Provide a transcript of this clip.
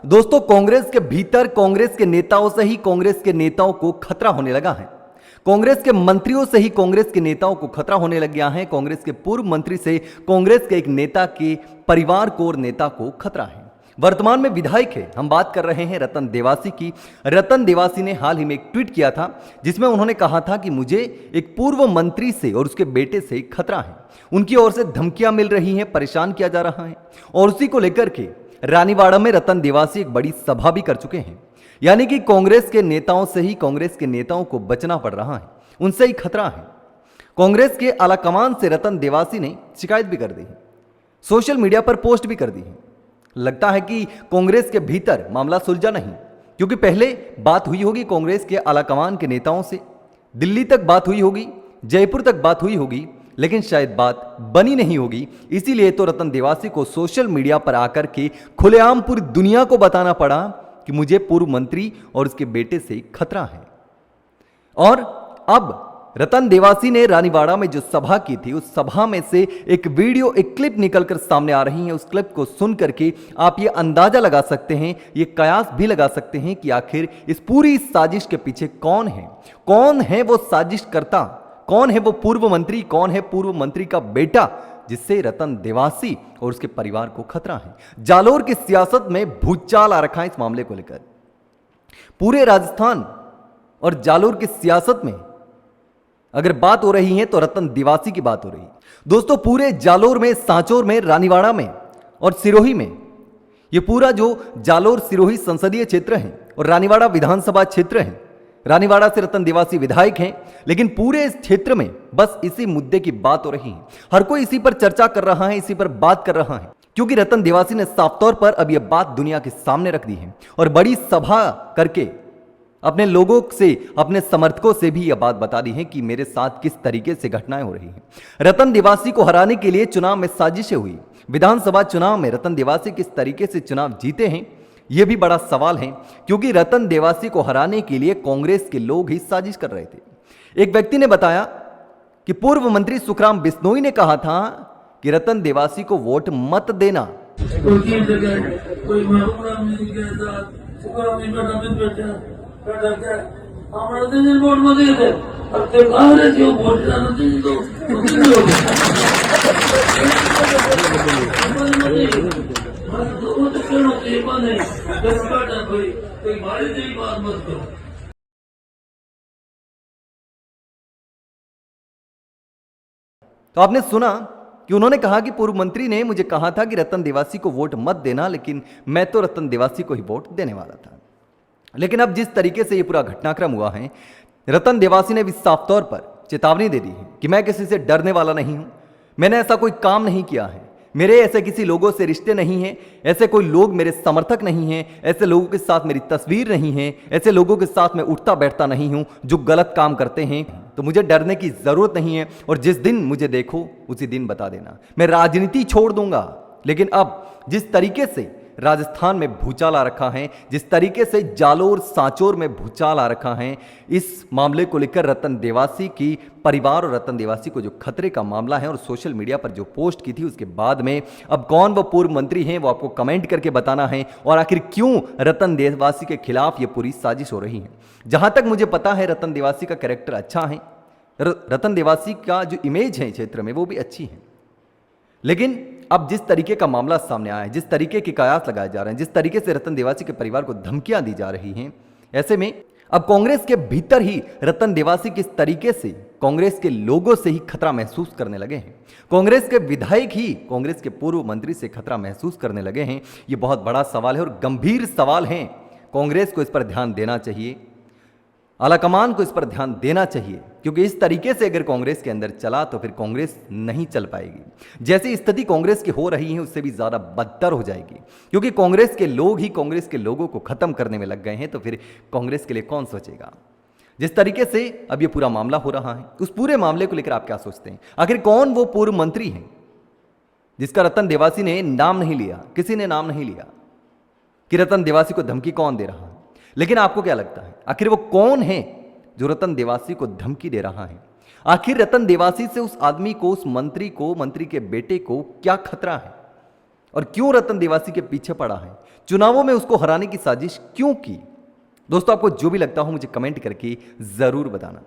दोस्तों, कांग्रेस के भीतर कांग्रेस के नेताओं से ही कांग्रेस के नेताओं को खतरा होने लगा है। कांग्रेस के मंत्रियों से ही कांग्रेस के नेताओं को खतरा होने लग गया है। कांग्रेस के पूर्व मंत्री से कांग्रेस के एक नेता के परिवार को और नेता को खतरा है। वर्तमान में विधायक है, हम बात कर रहे हैं रतन देवासी की। रतन देवासी ने हाल ही में एक ट्वीट किया था जिसमें उन्होंने कहा था कि मुझे एक पूर्व मंत्री से और उसके बेटे से खतरा है। उनकी ओर से धमकियां मिल रही हैं, परेशान किया जा रहा है। और उसी को लेकर के रानीवाड़ा में रतन देवासी एक बड़ी सभा भी कर चुके हैं। यानी कि कांग्रेस के नेताओं से ही कांग्रेस के नेताओं को बचना पड़ रहा है, उनसे ही खतरा है। कांग्रेस के आलाकमान से रतन देवासी ने शिकायत भी कर दी है, सोशल मीडिया पर पोस्ट भी कर दी है। लगता है कि कांग्रेस के भीतर मामला सुलझा नहीं, क्योंकि पहले बात हुई होगी कांग्रेस के आलाकमान के नेताओं से, दिल्ली तक बात हुई होगी, जयपुर तक बात हुई होगी, लेकिन शायद बात बनी नहीं होगी। इसीलिए तो रतन देवासी को सोशल मीडिया पर आकर के खुलेआम पूरी दुनिया को बताना पड़ा कि मुझे पूर्व मंत्री और उसके बेटे से खतरा है। और अब रतन देवासी ने रानीवाड़ा में जो सभा की थी, उस सभा में से एक वीडियो, एक क्लिप निकलकर सामने आ रही है। उस क्लिप को सुन करके आप ये अंदाजा लगा सकते हैं, ये कयास भी लगा सकते हैं कि आखिर इस पूरी साजिश के पीछे कौन है। कौन है वो साजिशकर्ता, कौन है वो पूर्व मंत्री, कौन है पूर्व मंत्री का बेटा जिससे रतन देवासी और उसके परिवार को खतरा है। जालोर की सियासत में भूचाल आ रखा है इस मामले को लेकर। पूरे राजस्थान और जालोर की सियासत में अगर बात हो रही है तो रतन देवासी की बात हो रही है। दोस्तों, पूरे जालोर में, सांचौर में, रानीवाड़ा में और सिरोही में, ये पूरा जो जालोर सिरोही संसदीय क्षेत्र है और रानीवाड़ा विधानसभा क्षेत्र है, रानीवाड़ा से रतन देवासी विधायक हैं, लेकिन पूरे इस क्षेत्र में बस इसी मुद्दे की बात हो रही है। हर कोई इसी पर चर्चा कर रहा है, इसी पर बात कर रहा है, क्योंकि रतन देवासी ने साफ तौर पर अब यह बात दुनिया के सामने रख दी है और बड़ी सभा करके अपने लोगों से, अपने समर्थकों से भी यह बात बता दी है कि मेरे साथ किस तरीके से घटनाएं हो रही हैं। रतन देवासी को हराने के लिए चुनाव में साजिशें हुई। विधानसभा चुनाव में रतन देवासी किस तरीके से चुनाव जीते हैं, यह भी बड़ा सवाल है, क्योंकि रतन देवासी को हराने के लिए कांग्रेस के लोग ही साजिश कर रहे थे। एक व्यक्ति ने बताया कि पूर्व मंत्री सुखराम बिश्नोई ने कहा था कि रतन देवासी को वोट मत देना। तो आपने सुना कि उन्होंने कहा कि पूर्व मंत्री ने मुझे कहा था कि रतन देवासी को वोट मत देना, लेकिन मैं तो रतन देवासी को ही वोट देने वाला था। लेकिन अब जिस तरीके से यह पूरा घटनाक्रम हुआ है, रतन देवासी ने भी साफ तौर पर चेतावनी दे दी है कि मैं किसी से डरने वाला नहीं हूं, मैंने ऐसा कोई काम नहीं किया है, मेरे ऐसे किसी लोगों से रिश्ते नहीं हैं, ऐसे कोई लोग मेरे समर्थक नहीं हैं, ऐसे लोगों के साथ मेरी तस्वीर नहीं है, ऐसे लोगों के साथ मैं उठता बैठता नहीं हूं जो गलत काम करते हैं, तो मुझे डरने की जरूरत नहीं है। और जिस दिन मुझे देखो उसी दिन बता देना, मैं राजनीति छोड़ दूंगा। लेकिन अब जिस तरीके से राजस्थान में भूचाल आ रखा है, जिस तरीके से जालोर सांचौर में भूचाल आ रखा है, इस मामले को लेकर रतन देवासी की परिवार और रतन देवासी को जो खतरे का मामला है और सोशल मीडिया पर जो पोस्ट की थी उसके बाद में अब कौन वो पूर्व मंत्री हैं वो आपको कमेंट करके बताना है, और आखिर क्यों रतन देवासी के खिलाफ ये पूरी साजिश हो रही है। जहां तक मुझे पता है रतन देवासी का कैरेक्टर अच्छा है, रतन देवासी का जो इमेज है क्षेत्र में वो भी अच्छी है, लेकिन अब जिस तरीके का मामला सामने आया है, जिस तरीके के कयास लगाए जा रहे हैं, जिस तरीके से रतन देवासी के परिवार को धमकियां दी जा रही हैं, ऐसे में अब कांग्रेस के भीतर ही रतन देवासी किस तरीके से कांग्रेस के लोगों से ही खतरा महसूस करने लगे हैं, कांग्रेस के विधायक ही कांग्रेस के पूर्व मंत्री से खतरा महसूस करने लगे हैं, ये बहुत बड़ा सवाल है और गंभीर सवाल है। कांग्रेस को इस पर ध्यान देना चाहिए, आलाकमान को इस पर ध्यान देना चाहिए, क्योंकि इस तरीके से अगर कांग्रेस के अंदर चला तो फिर कांग्रेस नहीं चल पाएगी। जैसी स्थिति कांग्रेस की हो रही है उससे भी ज्यादा बदतर हो जाएगी, क्योंकि कांग्रेस के लोग ही कांग्रेस के लोगों को खत्म करने में लग गए हैं, तो फिर कांग्रेस के लिए कौन सोचेगा। जिस तरीके से अब ये पूरा मामला हो रहा है, उस पूरे मामले को लेकर आप क्या सोचते हैं? आखिर कौन वो पूर्व मंत्री है जिसका रतन देवासी ने नाम नहीं लिया, किसी ने नाम नहीं लिया कि रतन देवासी को धमकी कौन दे रहा है, लेकिन आपको क्या लगता है आखिर वो कौन है जो रतन देवासी को धमकी दे रहा है? आखिर रतन देवासी से उस आदमी को, उस मंत्री को, मंत्री के बेटे को क्या खतरा है? और क्यों रतन देवासी के पीछे पड़ा है, चुनावों में उसको हराने की साजिश क्यों की। दोस्तों आपको जो भी लगता हो मुझे कमेंट करके जरूर बताना।